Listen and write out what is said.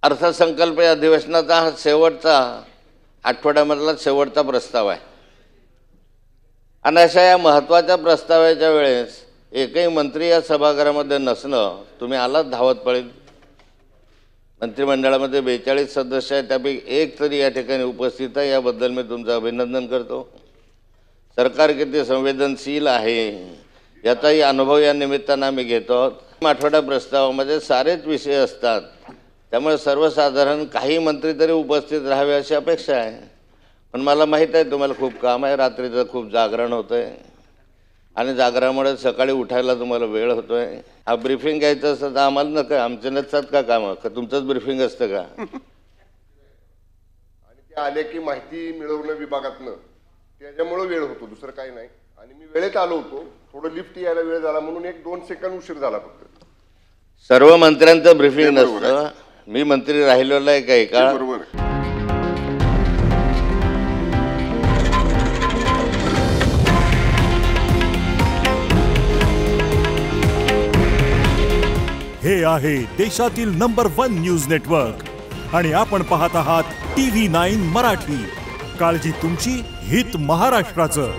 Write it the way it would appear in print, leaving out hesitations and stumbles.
अर्थसंकल्प या अधिवेशनाचा हा शेवटचा आठवड्यामधला शेवटचा प्रस्ताव आहे आणि अशा या महत्त्वाच्या प्रस्तावाच्या वेळेस एकही मंत्री या सभागृहामध्ये नसणं, तुम्ही आलात धावत पळीत, मंत्रिमंडळामध्ये 42 सदस्य आहेत त्यापैकी एक तरी या ठिकाणी उपस्थित आहे, याबद्दल मी तुमचं अभिनंदन करतो। सरकार किती संवेदनशील आहे याचाही अनुभव या निमित्तानं आम्ही घेतो। आठवड्या प्रस्तावामध्ये सारेच विषय असतात, त्यामुळे सर्वसाधारण काही मंत्री तरी उपस्थित राहावे अशी अपेक्षा आहे। पण मला माहीत आहे तुम्हाला खूप काम आहे, रात्रीचं खूप जागरण होतं आहे आणि जागरामुळे सकाळी उठायला तुम्हाला वेळ होतो आहे। हा ब्रीफिंग घ्यायचं असतं तर आम्हाला नका, आमचे नसतात का कामं, का तुमचंच ब्रीफिंग असतं का? आणि ते आले की माहिती मिळवणं विभागातनं, त्याच्यामुळे वेळ होतो, दुसरं काही नाही। आणि मी वेळेत आलो होतो, थोडं लिफ्ट यायला वेळ झाला म्हणून 1-2 सेकंद उशीर झाला फक्त। सर्व मंत्र्यांचं ब्रीफिंग नसतं, मी मंत्री राहिलेला आहे काही काळ। बरोबर आहे। हे आहे देशातील नंबर 1 न्यूज नेटवर्क आणि आपण पाहत आहात TV9 मराठी। काळजी तुमची, हित महाराष्ट्राचं।